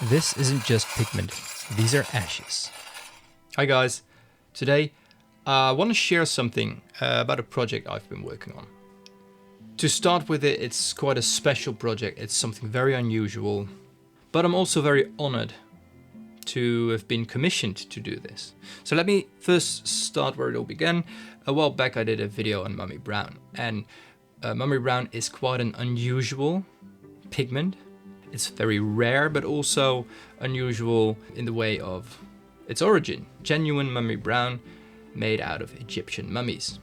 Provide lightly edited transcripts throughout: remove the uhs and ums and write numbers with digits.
This isn't just pigment, these are ashes. Hi guys, today I want to share something about a project I've been working on. To start with it's quite a special project, it's something very unusual, but I'm also very honored to have been commissioned to do this. So let me first start where it all began. A while back I did a video on Mummy Brown, and Mummy Brown is quite an unusual pigment. It's very rare, but also unusual in the way of its origin. Genuine Mummy Brown made out of Egyptian mummies.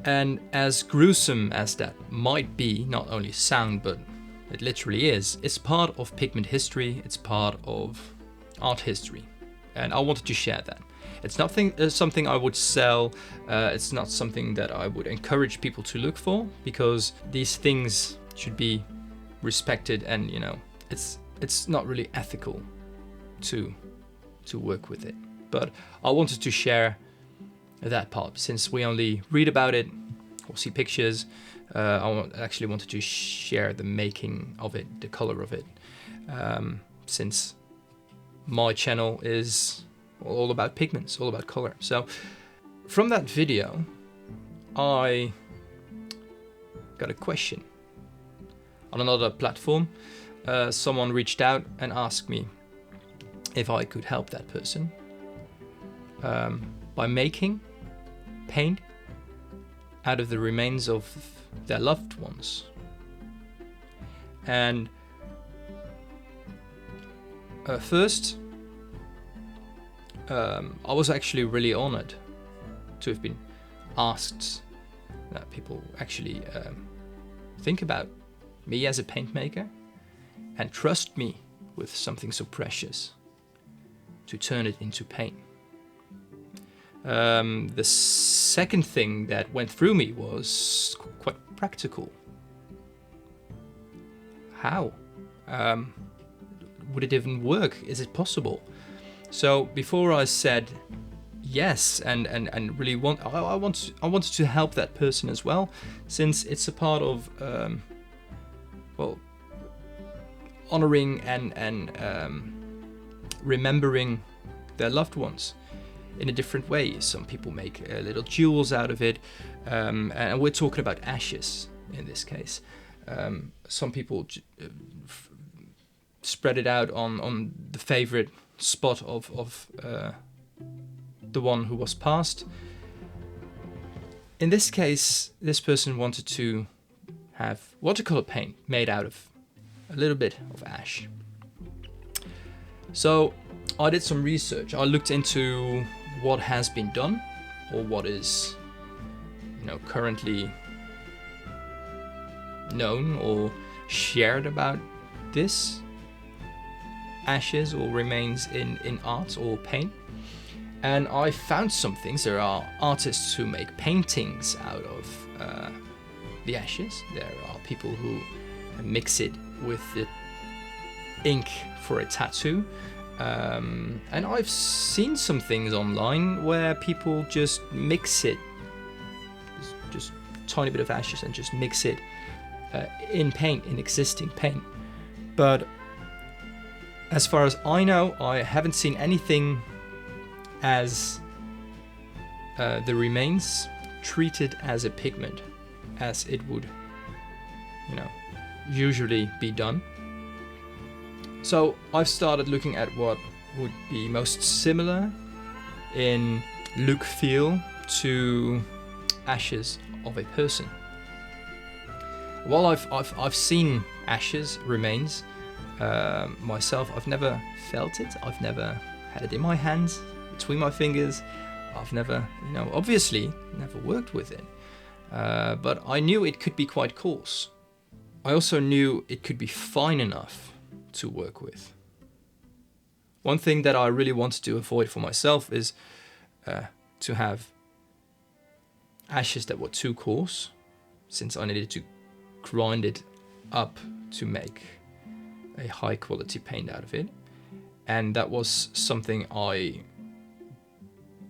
And as gruesome as that might be, not only sound, but it literally is, it's part of pigment history, it's part of art history. And I wanted to share that. It's not something I would sell, it's not something that I would encourage people to look for, because these things should be respected, and it's not really ethical to work with it. But I wanted to share that part, since we only read about it or see pictures. I actually wanted to share the making of it, the color of it, since my channel is all about pigments, all about color. So from that video I got a question on another platform. Someone reached out and asked me if I could help that person by making paint out of the remains of their loved ones. And first, I was actually really honored to have been asked that people actually think about me as a paint maker and trust me with something so precious to turn it into paint. The second thing that went through me was quite practical. How? Would it even work? Is it possible? So before I said yes and really I wanted to help that person as well, since it's a part of honoring and remembering their loved ones in a different way. Some people make little jewels out of it, and we're talking about ashes in this case. Some people spread it out on the favorite spot of the one who was passed. In this case, this person wanted to have watercolor paint made out of a little bit of ash. So I did some research. I looked into what has been done, or what is currently known or shared about this ashes or remains in art or paint. And I found some things. There are artists who make paintings out of the ashes. There are people who mix it with the ink for a tattoo. And I've seen some things online where people just mix it, just a tiny bit of ashes, and just mix it in paint, in existing paint. But as far as I know, I haven't seen anything as the remains treated as a pigment, as it would usually be done. So I've started looking at what would be most similar in look, feel to ashes of a person. While I've seen ashes, remains myself, I've never felt it. I've never had it in my hands, between my fingers. I've never, obviously never worked with it. But I knew it could be quite coarse. I also knew it could be fine enough to work with. One thing that I really wanted to avoid for myself is to have ashes that were too coarse, since I needed to grind it up to make a high quality paint out of it. And that was something I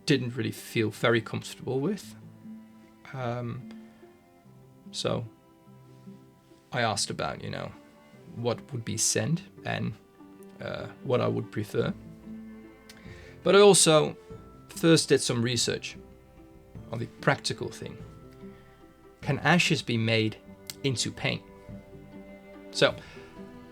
didn't really feel very comfortable with. So I asked about, what would be scent and what I would prefer. But I also first did some research on the practical thing. Can ashes be made into paint? So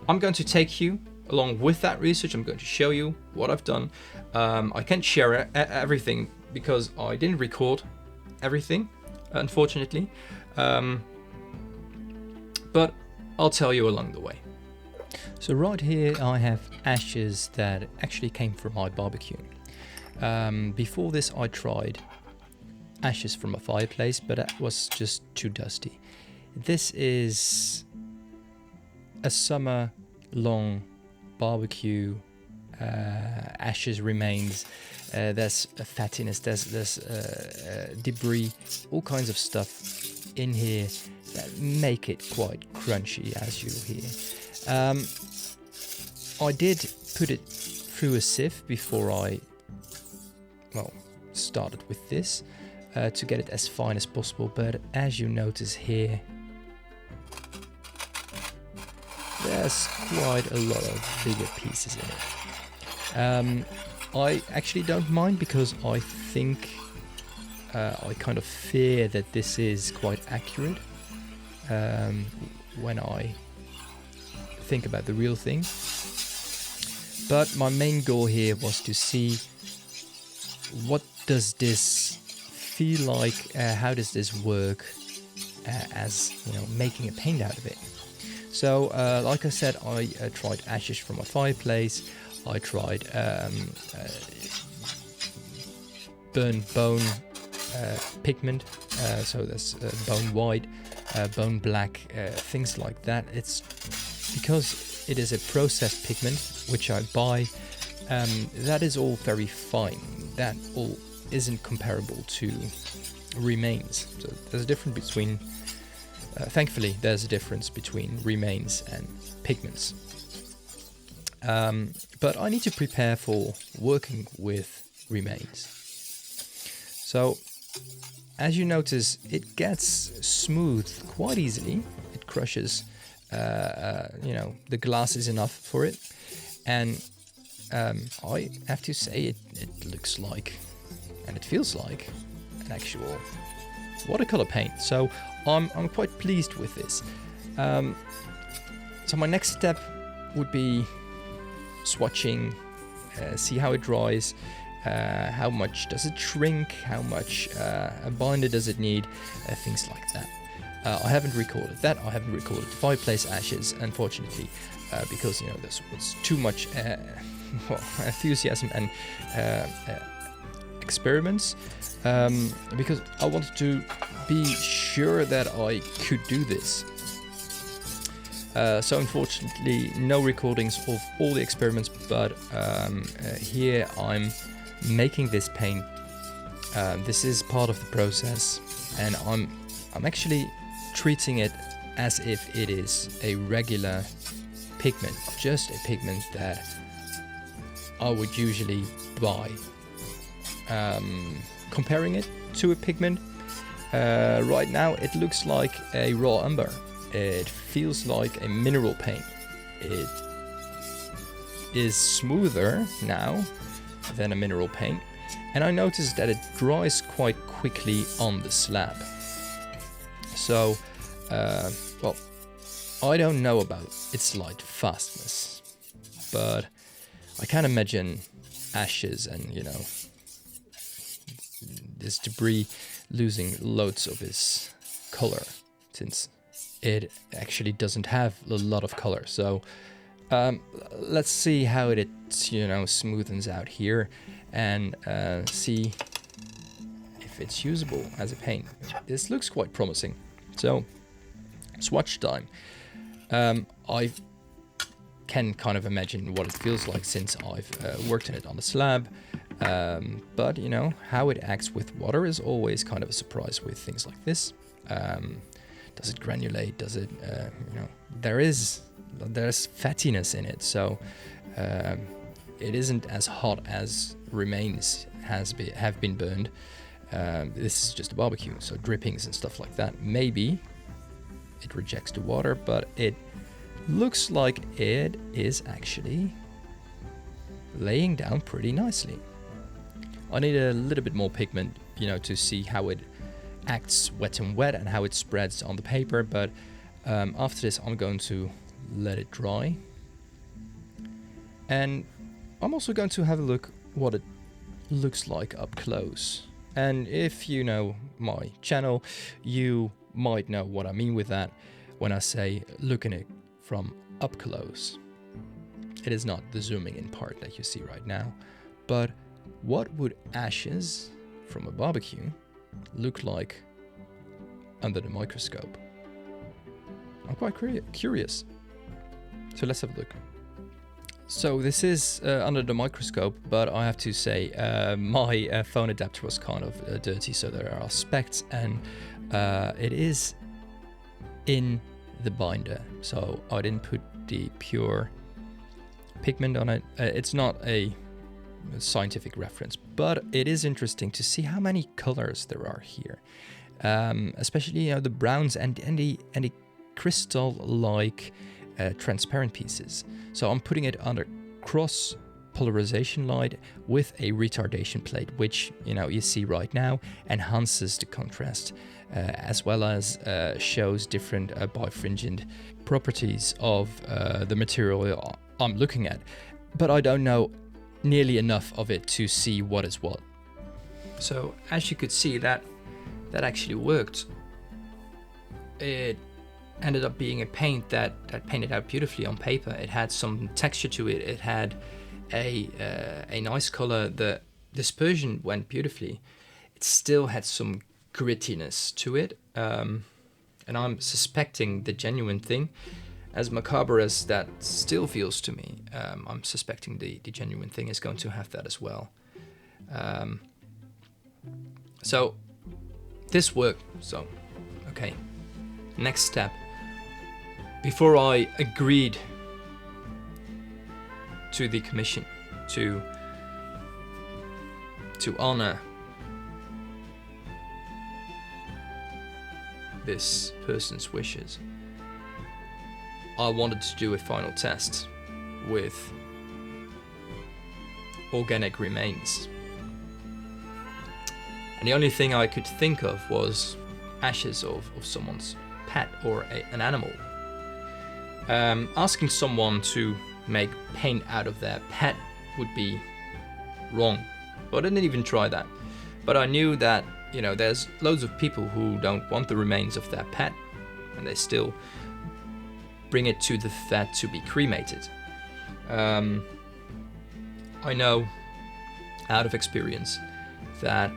I'm going to take you along with that research. I'm going to show you what I've done. I can't share everything because I didn't record everything, unfortunately. But I'll tell you along the way. So right here I have ashes that actually came from my barbecue. Before this I tried ashes from a fireplace, but that was just too dusty. This is a summer long barbecue, ashes remains, there's a fattiness, there's debris, all kinds of stuff in here that make it quite crunchy, as you'll hear. I did put it through a sieve before I started with this, to get it as fine as possible, but as you notice here, there's quite a lot of bigger pieces in it. I actually don't mind because I think I kind of fear that this is quite accurate when I think about the real thing. But my main goal here was to see what does this feel like, how does this work as making a paint out of it. So, like I said, I tried ashes from a fireplace. I tried burnt bone pigment, so there's bone white, bone black, things like that. It's because it is a processed pigment which I buy. That is all very fine. That all isn't comparable to remains. So there's a difference between. Thankfully, there's a difference between remains and pigments. But I need to prepare for working with remains. So, as you notice, it gets smooth quite easily. It crushes, the glass is enough for it. And I have to say, it looks like, and it feels like, an actual watercolor paint. So I'm quite pleased with this. So my next step would be swatching, see how it dries, how much does it shrink, how much a binder does it need, things like that. I haven't recorded that. I haven't recorded fireplace ashes, unfortunately, because there's too much enthusiasm and experiments, because I wanted to be sure that I could do this. So unfortunately, no recordings of all the experiments, but here I'm making this paint. This is part of the process, and I'm actually treating it as if it is a regular pigment, just a pigment that I would usually buy. Comparing it to a pigment, right now it looks like a raw umber. It feels like a mineral paint. It is smoother now than a mineral paint, and I noticed that it dries quite quickly on the slab. So, I don't know about its light fastness, but I can imagine ashes and this debris losing loads of its color, since it actually doesn't have a lot of color. So let's see how it smoothens out here, and see if it's usable as a paint. This looks quite promising. So swatch time. I can kind of imagine what it feels like since I've worked in it on the slab. But how it acts with water is always kind of a surprise with things like this. Does it granulate? Does it, there's fattiness in it, so it isn't as hot as remains have been burned. This is just a barbecue, so drippings and stuff like that. Maybe it rejects the water, but it looks like it is actually laying down pretty nicely. I need a little bit more pigment, to see how it acts wet and wet and how it spreads on the paper, but after this I'm going to let it dry. And I'm also going to have a look what it looks like up close. And if you know my channel, you might know what I mean with that when I say look at it from up close. It is not the zooming in part that you see right now, but what would ashes from a barbecue look like under the microscope? I'm quite curious. So let's have a look. So this is under the microscope, but I have to say my phone adapter was kind of dirty, so there are specks, and it is in the binder. So I didn't put the pure pigment on it. It's not a scientific reference, but it is interesting to see how many colors there are here, especially the browns and the crystal-like transparent pieces. So I'm putting it under cross polarization light with a retardation plate, which you see right now enhances the contrast, as well as shows different bifringent properties of the material I'm looking at, but I don't know nearly enough of it to see what is what. So as you could see, that actually worked. It ended up being a paint that painted out beautifully on paper. It had some texture to it. It had a nice color. The dispersion went beautifully. It still had some grittiness to it, and I'm suspecting the genuine thing, as macabre as that still feels to me, I'm suspecting the genuine thing is going to have that as well. So this worked. So okay, next step. Before I agreed to the commission to honor this person's wishes, I wanted to do a final test with organic remains. And the only thing I could think of was ashes of someone's pet or an animal. Asking someone to make paint out of their pet would be wrong. So I didn't even try that. But I knew that, there's loads of people who don't want the remains of their pet, and they still bring it to the vet to be cremated. I know out of experience that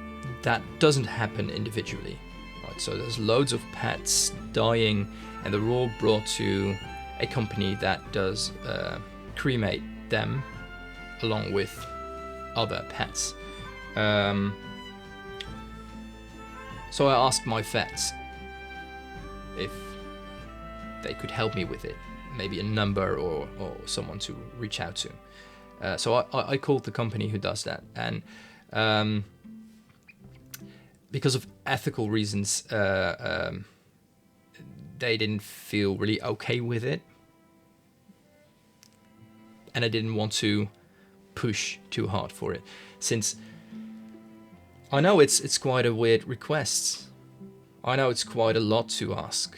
doesn't happen individually. Right? So there's loads of pets dying, and they're all brought to a company that does cremate them along with other pets. So I asked my vets if they could help me with it, maybe a number or someone to reach out to. So I called the company who does that, and because of ethical reasons, they didn't feel really okay with it, and I didn't want to push too hard for it, since I know it's quite a weird request. I know it's quite a lot to ask,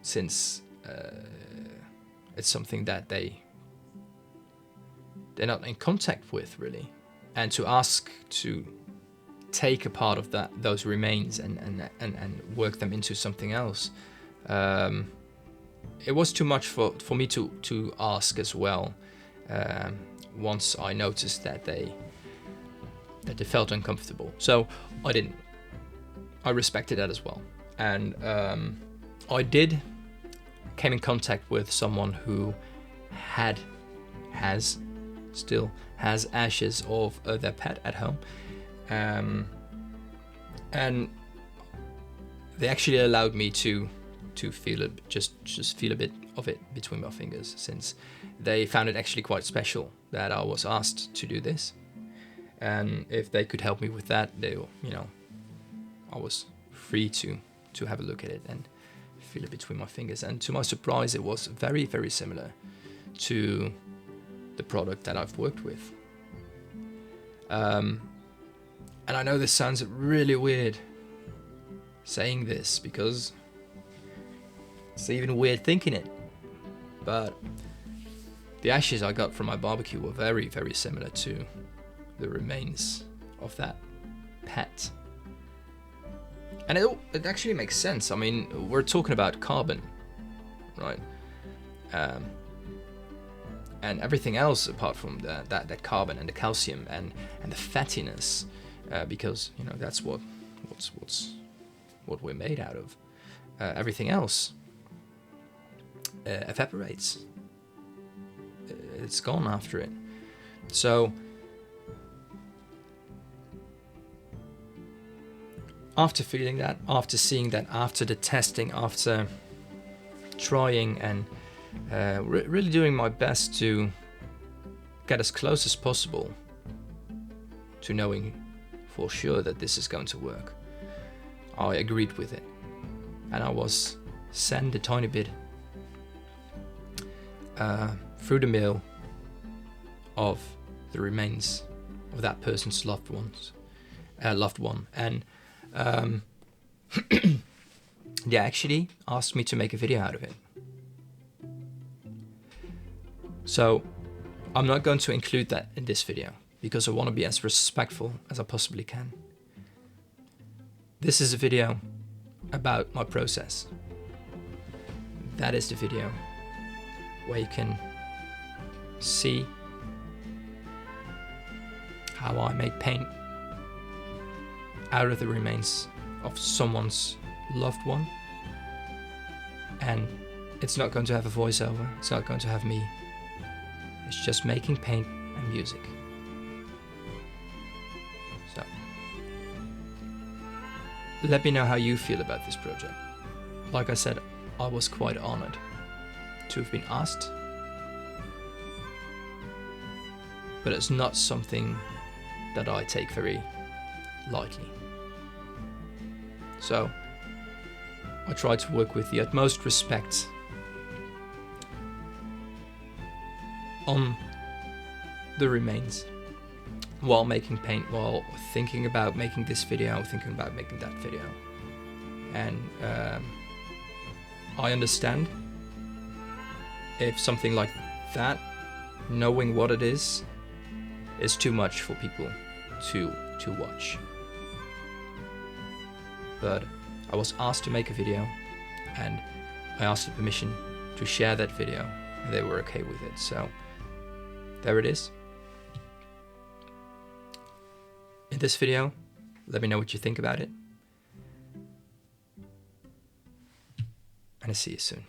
since it's something that they're not in contact with really, and to ask to take a part of those remains and work them into something else, it was too much for me to ask as well. Once I noticed that they felt uncomfortable, so I didn't. I respected that as well, and I came in contact with someone who still has ashes of their pet at home, and they actually allowed me to feel it, just feel a bit of it between my fingers, since they found it actually quite special that I was asked to do this, and if they could help me with that, I was free to have a look at it and feel it between my fingers, and to my surprise it was very, very similar to the product that I've worked with. And I know this sounds really weird saying this, because it's even weird thinking it, but the ashes I got from my barbecue were very, very similar to the remains of that pet. And it actually makes sense. I mean, we're talking about carbon, right? And everything else apart from that carbon and the calcium and the fattiness, because you know that's what we're made out of. Everything else evaporates. It's gone after it. So after feeling that, after seeing that, after the testing, after trying and really doing my best to get as close as possible to knowing for sure that this is going to work, I agreed with it. And I was sent a tiny bit through the mail of the remains of that person's loved one, and they actually asked me to make a video out of it. So I'm not going to include that in this video because I want to be as respectful as I possibly can. This is a video about my process. That is the video where you can see how I make paint out of the remains of someone's loved one. And it's not going to have a voiceover, it's not going to have me. It's just making paint and music. So, let me know how you feel about this project. Like I said, I was quite honored to have been asked, but it's not something that I take very lightly. So I try to work with the utmost respect on the remains while making paint, while thinking about making this video, thinking about making that video. And I understand if something like that, knowing what it is too much for people to watch. But I was asked to make a video, and I asked the permission to share that video, and they were okay with it. So there it is. In this video, let me know what you think about it, and I'll see you soon.